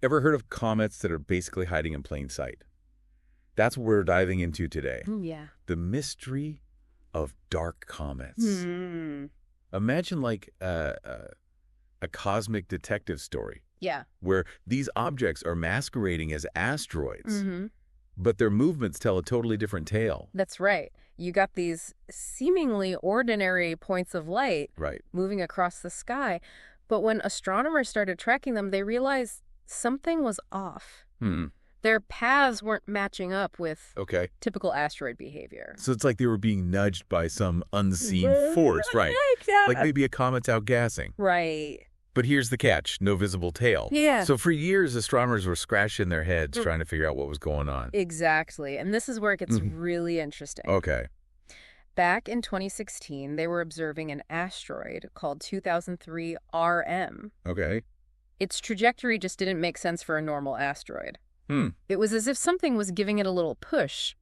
Ever heard of comets that are basically hiding in plain sight? That's what we're diving into today. Yeah. The mystery of dark comets. Hmm. Imagine like a cosmic detective story Yeah. where these objects are masquerading as asteroids, Mm-hmm. but their movements tell a totally different tale. That's right. You got these seemingly ordinary points of light Right. moving across the sky, but when astronomers started tracking them, they realized something was off. Hmm. Their paths weren't matching up with Okay. typical asteroid behavior. So it's like they were being nudged by some unseen force, right? Like maybe a comet's outgassing. Right. But here's the catch, no visible tail. Yeah. So for years, astronomers were scratching their heads trying to figure out what was going on. Exactly. And this is where it gets really interesting. Okay. Back in 2016, they were observing an asteroid called 2003 RM. Okay. Its trajectory just didn't make sense for a normal asteroid. Hmm. It was as if something was giving it a little push.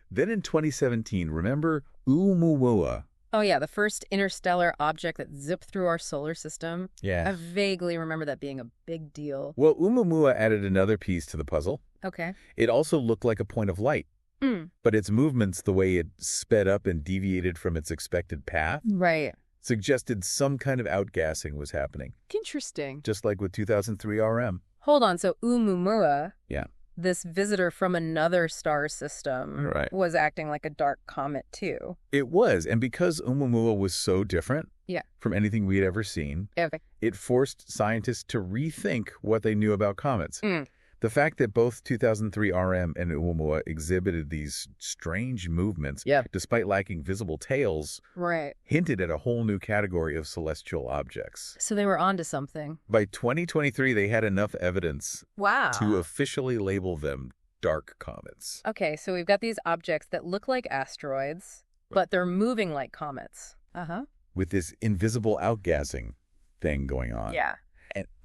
Then in 2017, remember Oumuamua? Oh yeah, the first interstellar object that zipped through our solar system. I Yeah. vaguely remember that being a big deal. Well, Oumuamua added another piece to the puzzle. Okay. It also looked like a point of light, Mm. but its movements, the way it sped up and deviated from its expected path, Right. suggested some kind of outgassing was happening, Interesting. just like with 2003 RM. Hold on, so Oumuamua, Yeah. this visitor from another star system, Right. was acting like a dark comet too. It was, and because Oumuamua was so different Yeah. from anything we had ever seen, Okay. it forced scientists to rethink what they knew about comets. Mm. The fact that both 2003 RM and Oumuamua exhibited these strange movements, Yeah. despite lacking visible tails, Right. hinted at a whole new category of celestial objects. So they were onto something. By 2023, they had enough evidence Wow. to officially label them dark comets. Okay, so we've got these objects that look like asteroids, but they're moving like comets. Uh-huh. With this invisible outgassing thing going on. Yeah.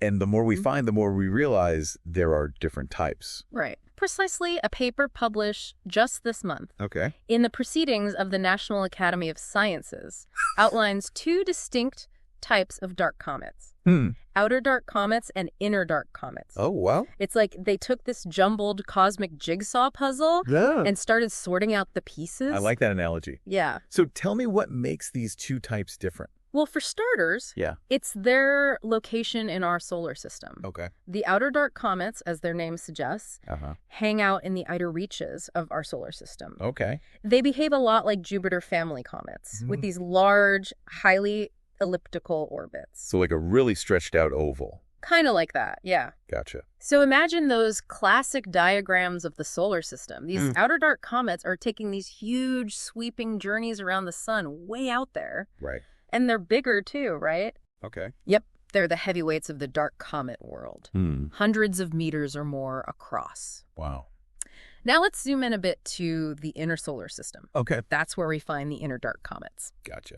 And the more we find, the more we realize there are different types. Right. Precisely, a paper published just this month Okay. in the Proceedings of the National Academy of Sciences outlines two distinct types of dark comets. Outer dark comets and inner dark comets. Oh, well. It's like they took this jumbled cosmic jigsaw puzzle Yeah. and started sorting out the pieces. I like that analogy. Yeah. So tell me what makes these two types different. Well, for starters, Yeah. it's their location in our solar system. Okay. The outer dark comets, as their name suggests, Uh-huh. hang out in the outer reaches of our solar system. Okay. They behave a lot like Jupiter family comets, with these large, highly elliptical orbits. So like a really stretched out oval. Kind of like that, yeah. Gotcha. So imagine those classic diagrams of the solar system. These outer dark comets are taking these huge, sweeping journeys around the sun way out there. Right. And they're bigger too, right? Okay. Yep. They're the heavyweights of the dark comet world. Hmm. Hundreds of meters or more across. Wow. Now let's zoom in a bit to the inner solar system. Okay. That's where we find the inner dark comets. Gotcha.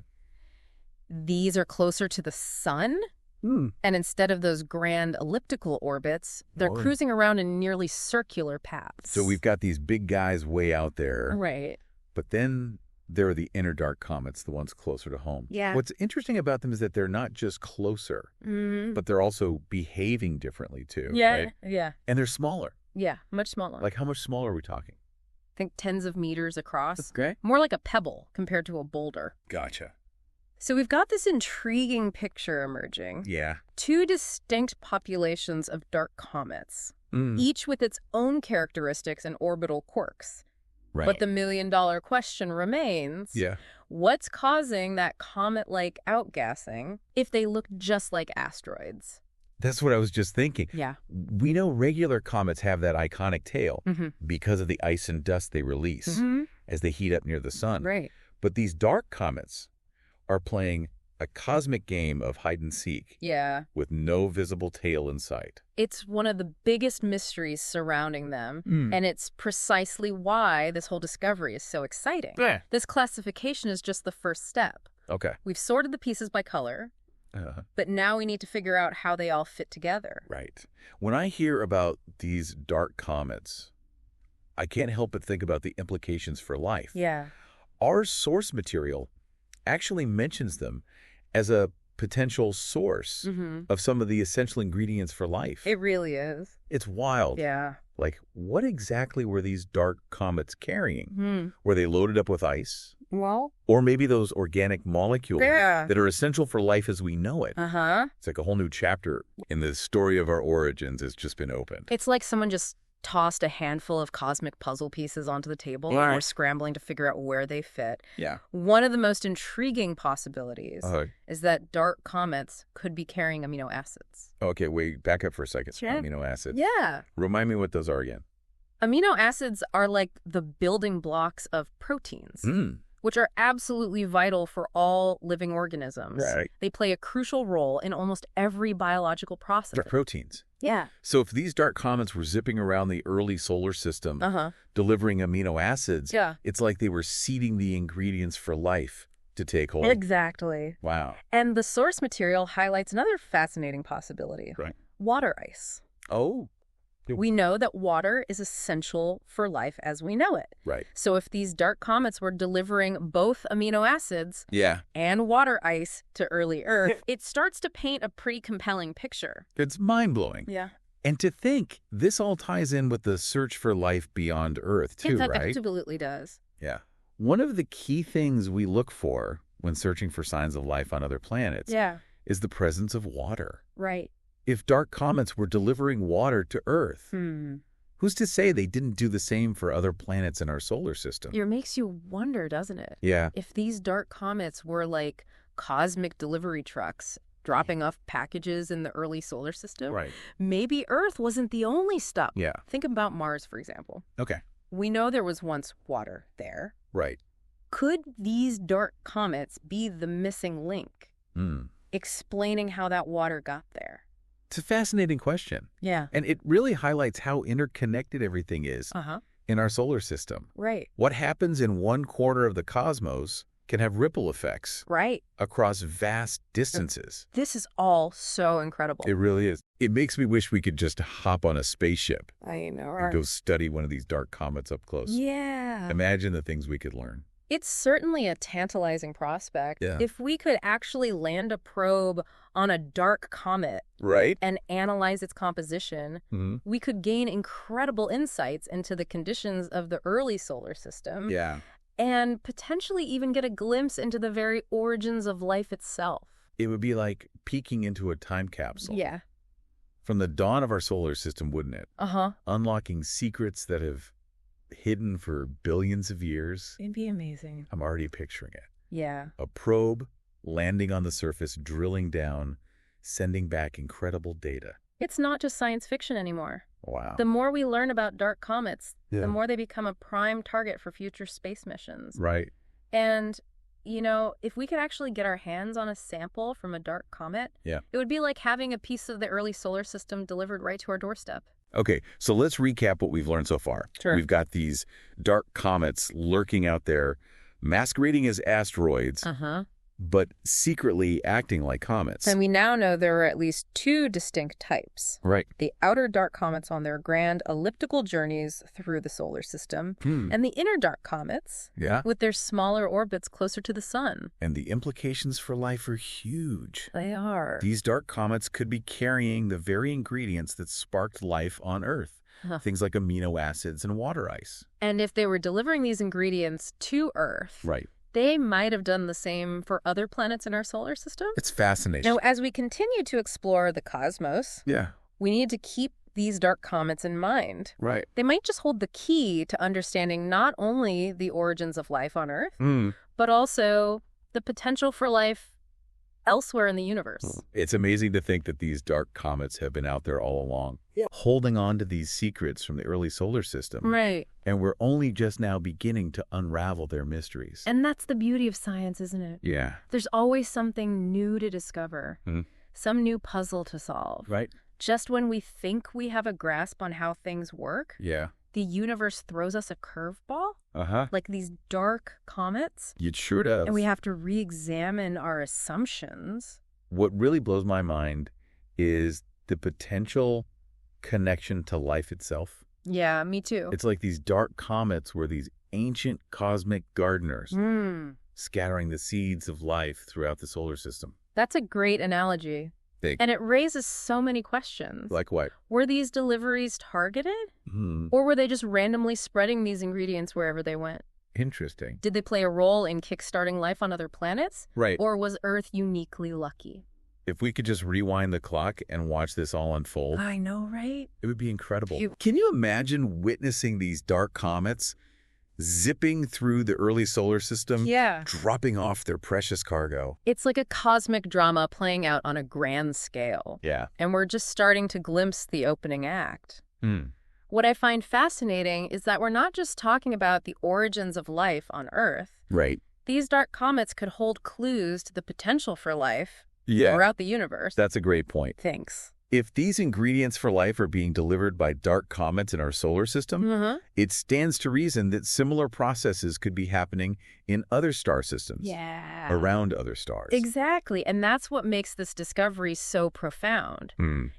These are closer to the sun, Hmm. and instead of those grand elliptical orbits, they're Oh. cruising around in nearly circular paths. So we've got these big guys way out there, Right. but then there are the inner dark comets, the ones closer to home. Yeah. What's interesting about them is that they're not just closer, Mm-hmm. but they're also behaving differently too. Yeah, Right? yeah, And they're smaller. yeah, much smaller. Like how much smaller are we talking? think tens of meters across. Okay. More like a pebble compared to a boulder. Gotcha. So we've got this intriguing picture emerging. Yeah. Two distinct populations of dark comets, Mm. each with its own characteristics and orbital quirks. Right. But the million-dollar question remains, Yeah. what's causing that comet-like outgassing if they look just like asteroids? That's what I was just thinking. Yeah. We know regular comets have that iconic tail Mm-hmm. because of the ice and dust they release as they heat up near the sun. Right. But these dark comets are playing a cosmic game of hide and seek Yeah. with no visible tail in sight. It's one of the biggest mysteries surrounding them, Mm. and it's precisely why this whole discovery is so exciting. Yeah. This classification is just the first step. Okay. We've sorted the pieces by color, but now we need to figure out how they all fit together. Right. When I hear about these dark comets, I can't help but think about the implications for life. Yeah. Our source material actually mentions them as a potential source of some of the essential ingredients for life. It really is. It's wild. Yeah. Like, what exactly were these dark comets carrying? Were they loaded up with ice? Well, Or maybe those organic molecules yeah. that are essential for life as we know it? Uh-huh. It's like a whole new chapter in the story of our origins has just been opened. It's like someone just tossed a handful of cosmic puzzle pieces onto the table and Right. we're scrambling to figure out where they fit. Yeah. One of the most intriguing possibilities Uh, is that dark comets could be carrying amino acids. okay, wait, back up for a second. Sure. Amino acids. Yeah. Remind me what those are again. Amino acids are like the building blocks of proteins, which are absolutely vital for all living organisms. Right. They play a crucial role in almost every biological process. Proteins. Yeah. So if these dark comets were zipping around the early solar system, Uh-huh. delivering amino acids, Yeah. it's like they were seeding the ingredients for life to take hold. Exactly. Wow. And the source material highlights another fascinating possibility. Right. Water ice. Oh, We know that water is essential for life as we know it. right. So if these dark comets were delivering both amino acids Yeah. and water ice to early Earth, it starts to paint a pretty compelling picture. It's mind-blowing. Yeah. And to think, this all ties in with the search for life beyond Earth, too, It right? absolutely does. Yeah. One of the key things we look for when searching for signs of life on other planets Yeah. is the presence of water. Right. If dark comets were delivering water to Earth, who's to say they didn't do the same for other planets in our solar system? It makes you wonder, doesn't it? Yeah. If these dark comets were like cosmic delivery trucks dropping off packages in the early solar system, Right. maybe Earth wasn't the only stop. Yeah. Think about Mars, for example. Okay. We know there was once water there. Right. Could these dark comets be the missing link, explaining how that water got there? It's a fascinating question. Yeah. And it really highlights how interconnected everything is Uh-huh. in our solar system. Right. What happens in one corner of the cosmos can have ripple effects Right. across vast distances. This is all so incredible. It really is. It makes me wish we could just hop on a spaceship I know. and go study one of these dark comets up close. Yeah. Imagine the things we could learn. It's certainly a tantalizing prospect. Yeah. If we could actually land a probe on a dark comet Right? and analyze its composition, Mm-hmm. we could gain incredible insights into the conditions of the early solar system Yeah. and potentially even get a glimpse into the very origins of life itself. It would be like peeking into a time capsule. Yeah. From the dawn of our solar system, wouldn't it? Uh-huh. Unlocking secrets that have hidden for billions of years. It'd be amazing. I'm already picturing it. Yeah. A probe landing on the surface, drilling down, sending back incredible data. It's not just science fiction anymore. Wow. The more we learn about dark comets, Yeah. the more they become a prime target for future space missions. Right. And, you know, if we could actually get our hands on a sample from a dark comet, Yeah. it would be like having a piece of the early solar system delivered right to our doorstep. Okay, so let's recap what we've learned so far. Sure. We've got these dark comets lurking out there, masquerading as asteroids, Uh-huh. but secretly acting like comets. And we now know there are at least two distinct types. Right. The outer dark comets on their grand elliptical journeys through the solar system, and the inner dark comets Yeah. with their smaller orbits closer to the sun. And the implications for life are huge. They are. These dark comets could be carrying the very ingredients that sparked life on Earth. Huh. Things like amino acids and water ice. And if they were delivering these ingredients to Earth, Right. they might have done the same for other planets in our solar system. It's fascinating. Now, as we continue to explore the cosmos, Yeah. we need to keep these dark comets in mind. Right. They might just hold the key to understanding not only the origins of life on Earth, Mm. but also the potential for life elsewhere in the universe. It's amazing to think that these dark comets have been out there all along, Yeah. holding on to these secrets from the early solar system. Right. And we're only just now beginning to unravel their mysteries. And that's the beauty of science, isn't it? Yeah. There's always something new to discover, Mhm. some new puzzle to solve. Right? Just when we think we have a grasp on how things work, Yeah. the universe throws us a curveball, Uh-huh. like these dark comets, It sure does. and we have to re-examine our assumptions. What really blows my mind is the potential connection to life itself. Yeah, me too. It's like these dark comets were these ancient cosmic gardeners Mm. scattering the seeds of life throughout the solar system. That's a great analogy. Big. And it raises so many questions. Like what? Were these deliveries targeted? Or were they just randomly spreading these ingredients wherever they went? Interesting. Did they play a role in kickstarting life on other planets? Right. Or was Earth uniquely lucky? If we could just rewind the clock and watch this all unfold, I know, right? it would be incredible. Can you imagine witnessing these dark comets zipping through the early solar system, Yeah. dropping off their precious cargo? It's like a cosmic drama playing out on a grand scale. Yeah. And we're just starting to glimpse the opening act. What I find fascinating is that we're not just talking about the origins of life on Earth. Right. These dark comets could hold clues to the potential for life Yeah. throughout the universe. That's a great point. Thanks. If these ingredients for life are being delivered by dark comets in our solar system, it stands to reason that similar processes could be happening in other star systems, around other stars. Exactly. And that's what makes this discovery so profound.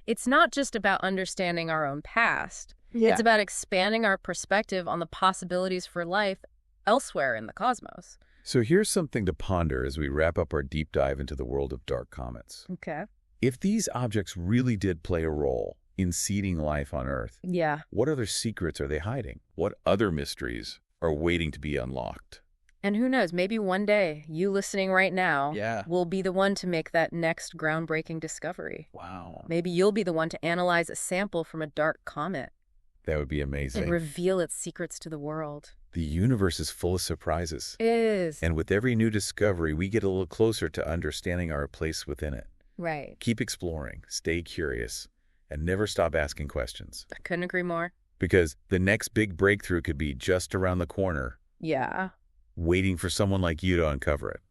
It's not just about understanding our own past. It's about expanding our perspective on the possibilities for life elsewhere in the cosmos. So here's something to ponder as we wrap up our deep dive into the world of dark comets. Okay. If these objects really did play a role in seeding life on Earth, Yeah. what other secrets are they hiding? What other mysteries are waiting to be unlocked? And who knows, maybe one day, you listening right now Yeah. will be the one to make that next groundbreaking discovery. Wow. Maybe you'll be the one to analyze a sample from a dark comet That would be amazing. and reveal its secrets to the world. The universe is full of surprises. It is. And with every new discovery, we get a little closer to understanding our place within it. Right. Keep exploring, stay curious, and never stop asking questions. I couldn't agree more. Because the next big breakthrough could be just around the corner, Yeah. waiting for someone like you to uncover it.